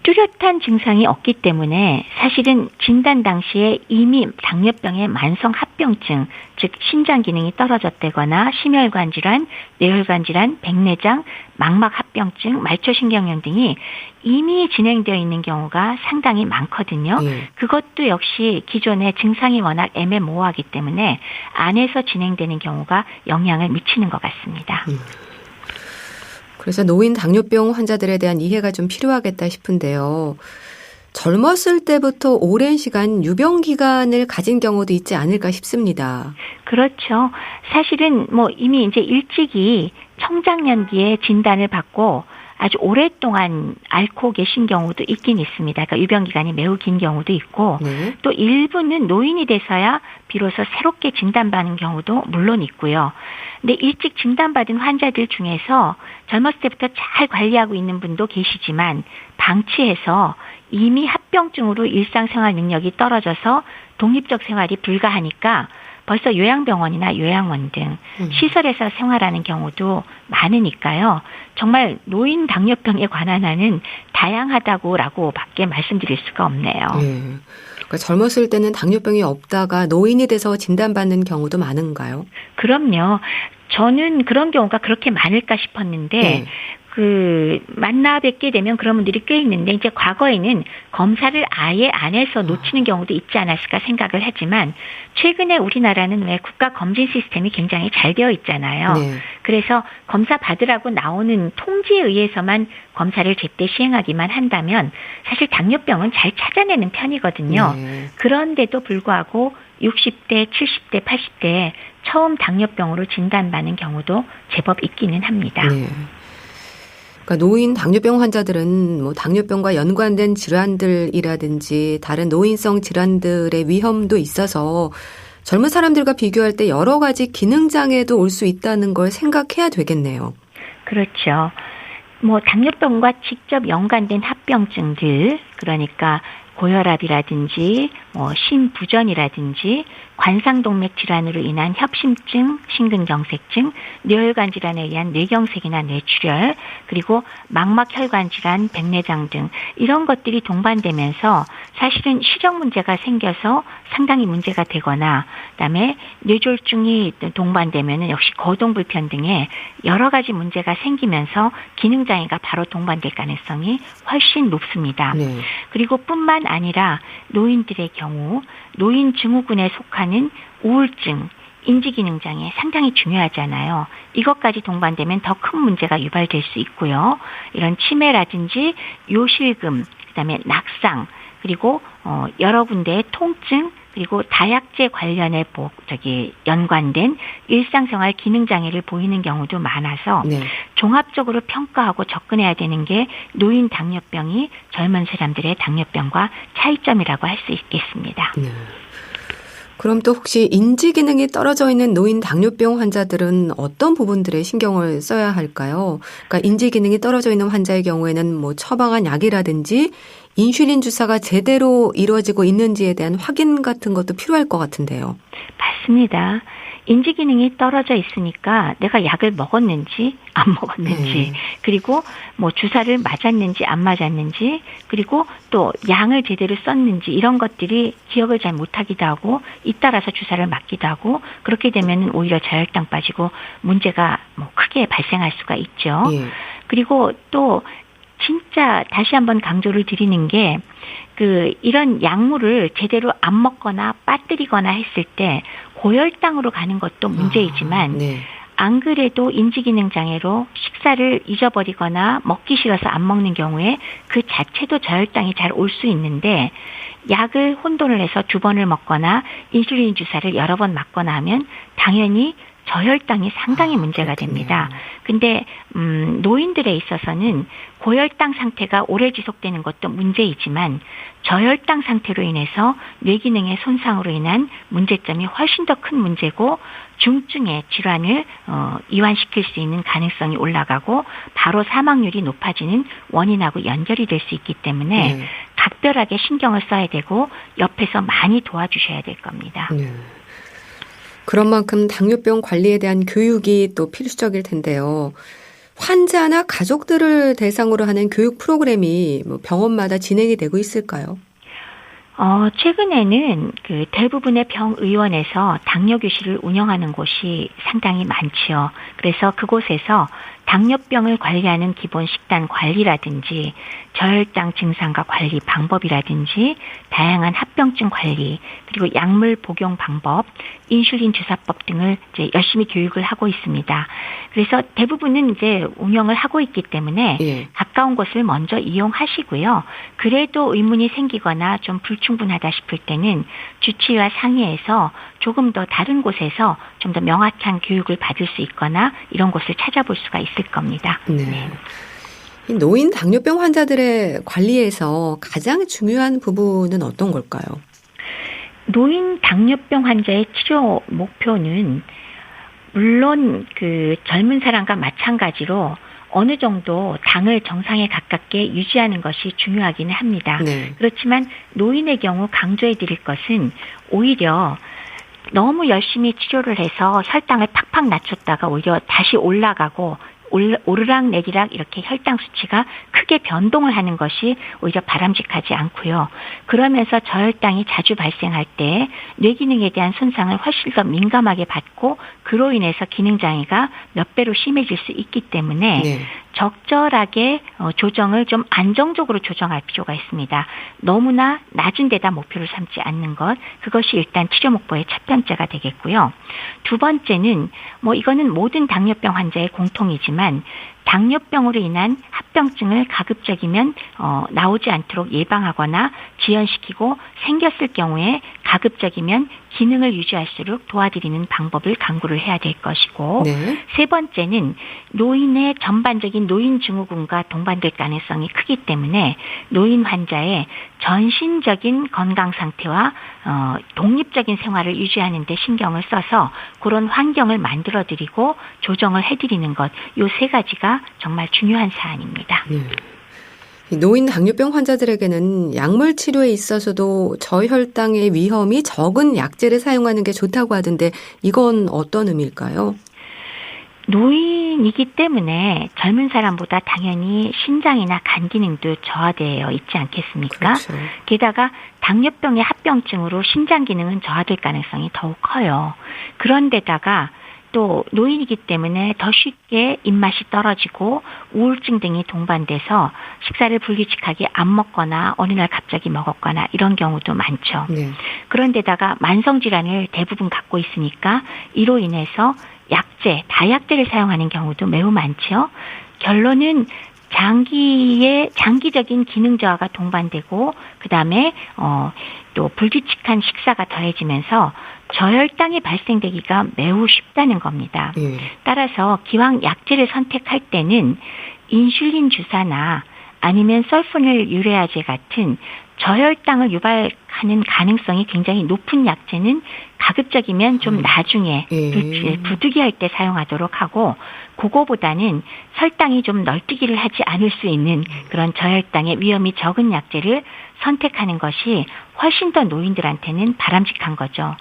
D: 뚜렷한 증상이 없기 때문에 사실은 진단 당시에 이미 당뇨병의 만성 합병증, 즉 신장 기능이 떨어졌다거나 심혈관 질환, 뇌혈관 질환, 백내장, 망막 합병증, 말초신경염 등이 이미 진행되어 있는 경우가 상당히 많거든요. 그것도 역시 기존의 증상이 워낙 애매모호하기 때문에 안에서 진행되는 경우가 영향을 미치는 것 같습니다.
A: 그래서 노인 당뇨병 환자들에 대한 이해가 좀 필요하겠다 싶은데요. 젊었을 때부터 오랜 시간 유병 기간을 가진 경우도 있지 않을까 싶습니다.
D: 그렇죠. 사실은 뭐 이미 이제 일찍이 청장년기에 진단을 받고 아주 오랫동안 앓고 계신 경우도 있긴 있습니다. 그러니까 유병 기간이 매우 긴 경우도 있고 또 일부는 노인이 돼서야 비로소 새롭게 진단받는 경우도 물론 있고요. 근데 일찍 진단받은 환자들 중에서 젊었을 때부터 잘 관리하고 있는 분도 계시지만 방치해서 이미 합병증으로 일상생활 능력이 떨어져서 독립적 생활이 불가하니까 벌써 요양병원이나 요양원 등 시설에서 생활하는 경우도 많으니까요. 정말 노인 당뇨병에 관한 한은 다양하다고라고 밖에 말씀드릴 수가 없네요.
A: 그러니까 젊었을 때는 당뇨병이 없다가 노인이 돼서 진단받는 경우도 많은가요?
D: 그럼요. 저는 그런 경우가 그렇게 많을까 싶었는데
A: 네.
D: 만나 뵙게 되면 그런 분들이 꽤 있는데, 이제 과거에는 검사를 아예 안 해서 놓치는 경우도 있지 않았을까 생각을 하지만, 최근에 우리나라는 왜 국가 검진 시스템이 굉장히 잘 되어 있잖아요.
A: 네.
D: 그래서 검사 받으라고 나오는 통지에 의해서만 검사를 제때 시행하기만 한다면 사실 당뇨병은 잘 찾아내는 편이거든요.
A: 네.
D: 그런데도 불구하고 60대, 70대, 80대에 처음 당뇨병으로 진단받는 경우도 제법 있기는 합니다.
A: 네. 그러니까 노인 당뇨병 환자들은 뭐 당뇨병과 연관된 질환들이라든지 다른 노인성 질환들의 위험도 있어서 젊은 사람들과 비교할 때 여러 가지 기능 장애도 올 수 있다는 걸 생각해야 되겠네요.
D: 그렇죠. 뭐 당뇨병과 직접 연관된 합병증들, 그러니까 고혈압이라든지 심부전이라든지 관상동맥 질환으로 인한 협심증, 심근경색증, 뇌혈관 질환에 의한 뇌경색이나 뇌출혈, 그리고 망막혈관 질환, 백내장 등 이런 것들이 동반되면서 사실은 시력 문제가 생겨서 상당히 문제가 되거나, 그다음에 뇌졸중이 동반되면은 역시 거동 불편 등의 여러 가지 문제가 생기면서 기능 장애가 바로 동반될 가능성이 훨씬 높습니다.
A: 네.
D: 그리고 뿐만 아니라 노인들의 경우 노인 증후군에 속하는 우울증, 인지기능장애 상당히 중요하잖아요. 이것까지 동반되면 더 큰 문제가 유발될 수 있고요. 이런 치매라든지 요실금, 그다음에 낙상, 그리고 여러 군데의 통증, 그리고 다약제 관련해 연관된 일상생활 기능장애를 보이는 경우도 많아서
A: 네.
D: 종합적으로 평가하고 접근해야 되는 게 노인 당뇨병이 젊은 사람들의 당뇨병과 차이점이라고 할 수 있겠습니다.
A: 네. 그럼 또 혹시 인지 기능이 떨어져 있는 노인 당뇨병 환자들은 어떤 부분들에 신경을 써야 할까요? 그러니까 인지 기능이 떨어져 있는 환자의 경우에는 뭐 처방한 약이라든지 인슐린 주사가 제대로 이루어지고 있는지에 대한 확인 같은 것도 필요할 것 같은데요.
D: 맞습니다. 인지 기능이 떨어져 있으니까 내가 약을 먹었는지 안 먹었는지, 그리고 뭐 주사를 맞았는지 안 맞았는지, 그리고 또 양을 제대로 썼는지 이런 것들이 기억을 잘 못하기도 하고 잇따라서 주사를 맞기도 하고, 그렇게 되면 오히려 저혈당 빠지고 문제가 뭐 크게 발생할 수가 있죠.
A: 예.
D: 그리고 또 진짜 다시 한번 강조를 드리는 게 이런 약물을 제대로 안 먹거나 빠뜨리거나 했을 때 고혈당으로 가는 것도 문제이지만
A: 네.
D: 안 그래도 인지기능 장애로 식사를 잊어버리거나 먹기 싫어서 안 먹는 경우에 그 자체도 저혈당이 잘 올 수 있는데, 약을 혼돈을 해서 2번을 먹거나 인슐린 주사를 여러 번 맞거나 하면 당연히 저혈당이 상당히 문제가 됩니다. 근데 노인들에 있어서는 고혈당 상태가 오래 지속되는 것도 문제이지만 저혈당 상태로 인해서 뇌기능의 손상으로 인한 문제점이 훨씬 더 큰 문제고, 중증의 질환을 이완시킬 수 있는 가능성이 올라가고 바로 사망률이 높아지는 원인하고 연결이 될 수 있기 때문에 각별하게 신경을 써야 되고 옆에서 많이 도와주셔야 될 겁니다.
A: 네. 그런 만큼 당뇨병 관리에 대한 교육이 또 필수적일 텐데요. 환자나 가족들을 대상으로 하는 교육 프로그램이 뭐 병원마다 진행이 되고 있을까요?
D: 최근에는 대부분의 병의원에서 당뇨교실을 운영하는 곳이 상당히 많지요. 그래서 그곳에서 당뇨병을 관리하는 기본 식단 관리라든지 저혈당 증상과 관리 방법이라든지 다양한 합병증 관리, 그리고 약물 복용 방법, 인슐린 주사법 등을 이제 열심히 교육을 하고 있습니다. 그래서 대부분은 이제 운영을 하고 있기 때문에 가까운 곳을 먼저 이용하시고요. 그래도 의문이 생기거나 좀 불충분하다 싶을 때는 주치의와 상의해서 조금 더 다른 곳에서 좀 더 명확한 교육을 받을 수 있거나 이런 곳을 찾아볼 수가 있을 겁니다.
A: 네. 노인 당뇨병 환자들의 관리에서 가장 중요한 부분은 어떤 걸까요?
D: 노인 당뇨병 환자의 치료 목표는 물론 젊은 사람과 마찬가지로 어느 정도 당을 정상에 가깝게 유지하는 것이 중요하기는 합니다.
A: 네.
D: 그렇지만 노인의 경우 강조해 드릴 것은 오히려 너무 열심히 치료를 해서 혈당을 팍팍 낮췄다가 오히려 다시 올라가고 오르락내리락 이렇게 혈당 수치가 크게 변동을 하는 것이 오히려 바람직하지 않고요. 그러면서 저혈당이 자주 발생할 때 뇌 기능에 대한 손상을 훨씬 더 민감하게 받고 그로 인해서 기능장애가 몇 배로 심해질 수 있기 때문에
A: 네.
D: 적절하게 조정을 좀 안정적으로 조정할 필요가 있습니다. 너무나 낮은 데다 목표를 삼지 않는 것, 그것이 일단 치료 목표의 첫 번째가 되겠고요. 두 번째는 이거는 모든 당뇨병 환자의 공통이지만 당뇨병으로 인한 합병증을 가급적이면 나오지 않도록 예방하거나 지연시키고 생겼을 경우에 가급적이면 기능을 유지할수록 도와드리는 방법을 강구를 해야 될 것이고
A: 네.
D: 세 번째는 노인의 전반적인 노인 증후군과 동반될 가능성이 크기 때문에 노인 환자의 전신적인 건강 상태와 독립적인 생활을 유지하는 데 신경을 써서 그런 환경을 만들어드리고 조정을 해드리는 것, 이 세 가지가 정말 중요한 사안입니다.
A: 노인 당뇨병 환자들에게는 약물 치료에 있어서도 저혈당의 위험이 적은 약제를 사용하는 게 좋다고 하던데 이건 어떤 의미일까요?
D: 노인이기 때문에 젊은 사람보다 당연히 신장이나 간 기능도 저하되어 있지 않겠습니까?
A: 그렇죠.
D: 게다가 당뇨병의 합병증으로 신장 기능은 저하될 가능성이 더욱 커요. 그런데다가 또 노인이기 때문에 더 쉽게 입맛이 떨어지고 우울증 등이 동반돼서 식사를 불규칙하게 안 먹거나 어느 날 갑자기 먹었거나 이런 경우도 많죠.
A: 네.
D: 그런데다가 만성질환을 대부분 갖고 있으니까 이로 인해서 약제, 다약제를 사용하는 경우도 매우 많죠. 결론은 장기적인 기능 저하가 동반되고 그다음에 또 불규칙한 식사가 더해지면서 저혈당이 발생되기가 매우 쉽다는 겁니다. 따라서 기왕 약제를 선택할 때는 인슐린 주사나 아니면 설포닐 유레아제 같은 저혈당을 유발하는 가능성이 굉장히 높은 약제는 가급적이면 좀 나중에 부득이할 때 사용하도록 하고 그거보다는 혈당이 좀 널뛰기를 하지 않을 수 있는 그런 저혈당의 위험이 적은 약제를 선택하는 것이 훨씬 더 노인들한테는 바람직한 거죠.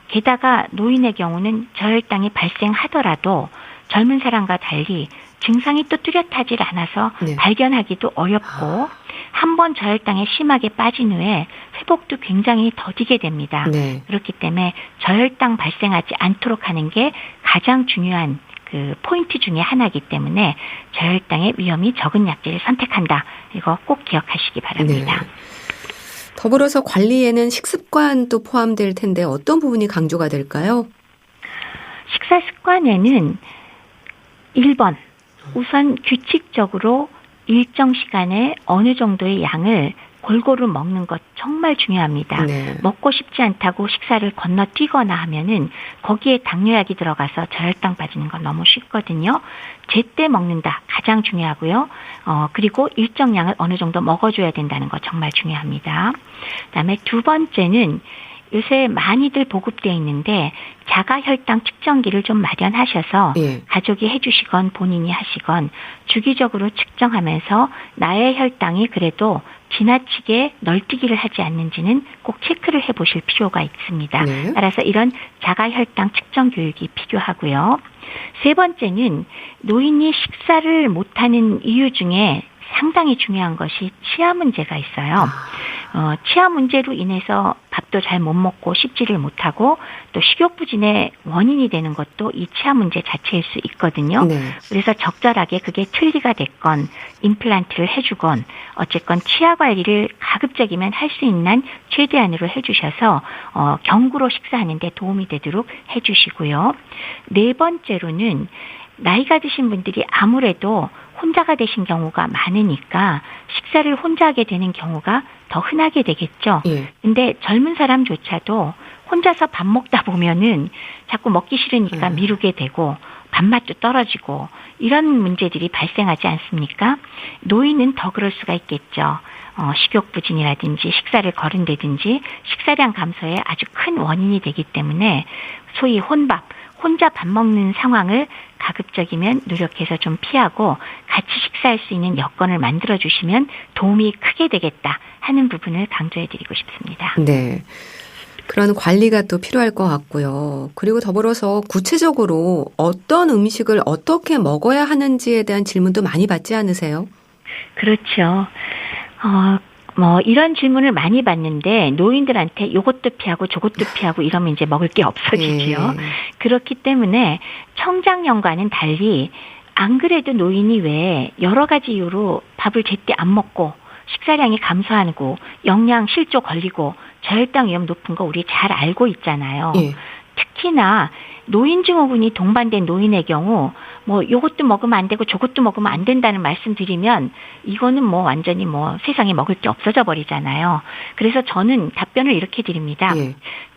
D: 게다가 노인의 경우는 저혈당이 발생하더라도 젊은 사람과 달리 증상이 또 뚜렷하지 않아서 발견하기도 어렵고 한번 저혈당에 심하게 빠진 후에 회복도 굉장히 더디게 됩니다. 그렇기 때문에 저혈당 발생하지 않도록 하는 게 가장 중요한 그 포인트 중에 하나이기 때문에 저혈당의 위험이 적은 약제를 선택한다. 이거 꼭 기억하시기 바랍니다.
A: 더불어서 관리에는 식습관도 포함될 텐데 어떤 부분이 강조가 될까요?
D: 식사 습관에는 1번 우선 규칙적으로 일정 시간에 어느 정도의 양을 골고루 먹는 것 정말 중요합니다. 먹고 싶지 않다고 식사를 건너뛰거나 하면은 거기에 당뇨약이 들어가서 저혈당 빠지는 건 너무 쉽거든요. 제때 먹는다 가장 중요하고요. 그리고 일정 양을 어느 정도 먹어줘야 된다는 거 정말 중요합니다. 그다음에 두 번째는 요새 많이들 보급되어 있는데 자가혈당 측정기를 좀 마련하셔서 가족이 해주시건 본인이 하시건 주기적으로 측정하면서 나의 혈당이 그래도 지나치게 널뛰기를 하지 않는지는 꼭 체크를 해보실 필요가 있습니다. 따라서 이런 자가혈당 측정 교육이 필요하고요. 세 번째는 노인이 식사를 못하는 이유 중에 상당히 중요한 것이 치아 문제가 있어요. 치아 문제로 인해서 밥도 잘 못 먹고 씹지를 못하고 또 식욕부진의 원인이 되는 것도 이 치아 문제 자체일 수 있거든요. 그래서 적절하게 그게 틀니가 됐건 임플란트를 해주건 어쨌건 치아 관리를 가급적이면 할 수 있는 최대한으로 해주셔서 경구로 식사하는 데 도움이 되도록 해주시고요. 네 번째로는 나이가 드신 분들이 아무래도 혼자가 되신 경우가 많으니까 식사를 혼자 하게 되는 경우가 더 흔하게 되겠죠. 근데 젊은 사람조차도 혼자서 밥 먹다 보면은 자꾸 먹기 싫으니까 미루게 되고 밥맛도 떨어지고 이런 문제들이 발생하지 않습니까? 노인은 더 그럴 수가 있겠죠. 식욕부진이라든지 식사를 거른다든지 식사량 감소에 아주 큰 원인이 되기 때문에 소위 혼자 밥 먹는 상황을 가급적이면 노력해서 좀 피하고 같이 식사할 수 있는 여건을 만들어주시면 도움이 크게 되겠다 하는 부분을 강조해드리고 싶습니다.
A: 네. 그런 관리가 또 필요할 것 같고요. 그리고 더불어서 구체적으로 어떤 음식을 어떻게 먹어야 하는지에 대한 질문도 많이 받지 않으세요?
D: 그렇죠. 이런 질문을 많이 받는데 노인들한테 요것도 피하고 저것도 피하고 이러면 이제 먹을 게 없어지죠. 그렇기 때문에 청장년과는 달리 안 그래도 노인이 왜 여러 가지 이유로 밥을 제때 안 먹고 식사량이 감소하고 영양 실조 걸리고 저혈당 위험 높은 거 우리 잘 알고 있잖아요. 특히나 노인 증후군이 동반된 노인의 경우 요것도 먹으면 안 되고 저것도 먹으면 안 된다는 말씀 드리면 이거는 완전히 세상에 먹을 게 없어져 버리잖아요. 그래서 저는 답변을 이렇게 드립니다.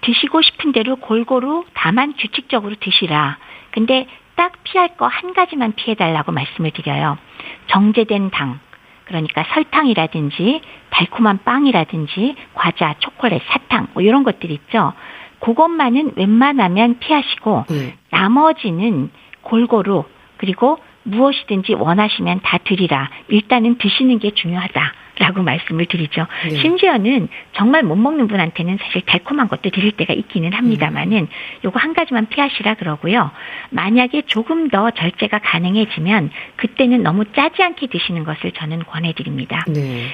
D: 드시고 싶은 대로 골고루 다만 규칙적으로 드시라. 근데 딱 피할 거 한 가지만 피해달라고 말씀을 드려요. 정제된 당. 그러니까 설탕이라든지 달콤한 빵이라든지 과자, 초콜릿, 사탕 이런 것들 있죠. 그것만은 웬만하면 피하시고 나머지는 골고루 그리고 무엇이든지 원하시면 다 드리라. 일단은 드시는 게 중요하다라고 말씀을 드리죠. 심지어는 정말 못 먹는 분한테는 사실 달콤한 것도 드릴 때가 있기는 합니다만은 요거 한 가지만 피하시라 그러고요. 만약에 조금 더 절제가 가능해지면 그때는 너무 짜지 않게 드시는 것을 저는 권해드립니다.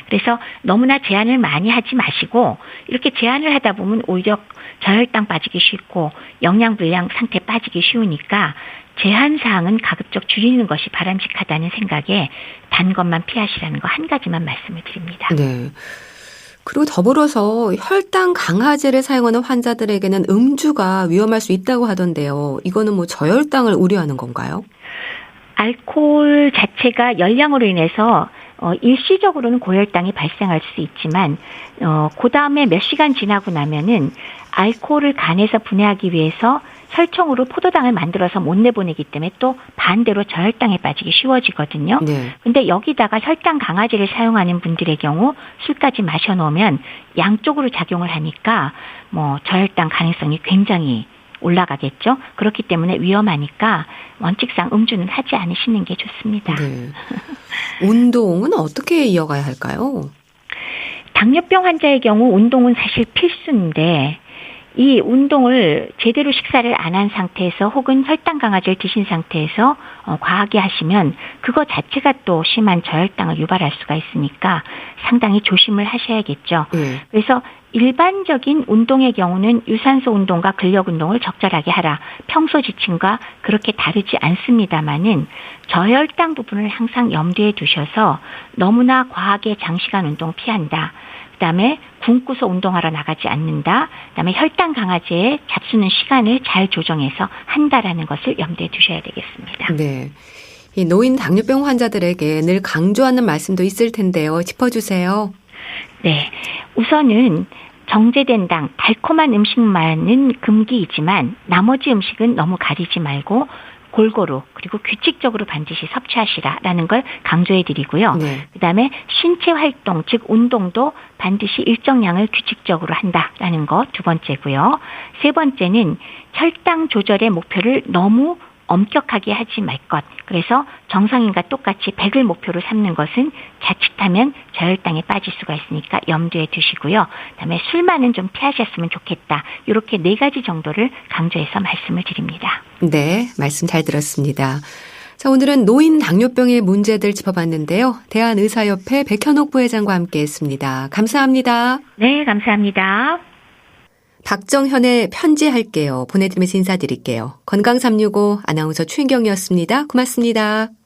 D: 그래서 너무나 제한을 많이 하지 마시고 이렇게 제한을 하다 보면 오히려 저혈당 빠지기 쉽고 영양불량 상태 빠지기 쉬우니까 제한사항은 가급적 줄이는 것이 바람직하다는 생각에 단 것만 피하시라는 거 한 가지만 말씀을 드립니다.
A: 네. 그리고 더불어서 혈당 강화제를 사용하는 환자들에게는 음주가 위험할 수 있다고 하던데요. 이거는 저혈당을 우려하는 건가요?
D: 알코올 자체가 열량으로 인해서 일시적으로는 고혈당이 발생할 수 있지만 그 다음에 몇 시간 지나고 나면은 알코올을 간에서 분해하기 위해서 혈청으로 포도당을 만들어서 못 내보내기 때문에 또 반대로 저혈당에 빠지기 쉬워지거든요. 근데 여기다가 혈당 강화제를 사용하는 분들의 경우 술까지 마셔놓으면 양쪽으로 작용을 하니까 저혈당 가능성이 굉장히 올라가겠죠. 그렇기 때문에 위험하니까 원칙상 음주는 하지 않으시는 게 좋습니다.
A: 운동은 어떻게 이어가야 할까요?
D: 당뇨병 환자의 경우 운동은 사실 필수인데 이 운동을 제대로 식사를 안 한 상태에서 혹은 혈당 강화제를 드신 상태에서 과하게 하시면 그거 자체가 또 심한 저혈당을 유발할 수가 있으니까 상당히 조심을 하셔야겠죠. 그래서 일반적인 운동의 경우는 유산소 운동과 근력 운동을 적절하게 하라. 평소 지침과 그렇게 다르지 않습니다만은 저혈당 부분을 항상 염두에 두셔서 너무나 과하게 장시간 운동 피한다. 그다음에 굶고서 운동하러 나가지 않는다. 그다음에 혈당 강화제에 잡수는 시간을 잘 조정해서 한다라는 것을 염두에 두셔야 되겠습니다.
A: 네. 이 노인 당뇨병 환자들에게 늘 강조하는 말씀도 있을 텐데요. 짚어주세요.
D: 네. 우선은 정제된 당, 달콤한 음식만은 금기이지만 나머지 음식은 너무 가리지 말고 골고루 그리고 규칙적으로 반드시 섭취하시라라는 걸 강조해 드리고요. 그다음에 신체 활동, 즉 운동도 반드시 일정량을 규칙적으로 한다라는 거 두 번째고요. 세 번째는 혈당 조절의 목표를 너무 엄격하게 하지 말 것. 그래서 정상인과 똑같이 100을 목표로 삼는 것은 자칫하면 저혈당에 빠질 수가 있으니까 염두에 두시고요. 그다음에 술만은 좀 피하셨으면 좋겠다. 이렇게 4가지 정도를 강조해서 말씀을 드립니다.
A: 네, 말씀 잘 들었습니다. 자, 오늘은 노인 당뇨병의 문제들 짚어봤는데요. 대한의사협회 백현옥 부회장과 함께했습니다. 감사합니다.
D: 네, 감사합니다.
A: 박정현의 편지할게요. 보내드리면서 인사드릴게요. 건강365 아나운서 최인경이었습니다. 고맙습니다.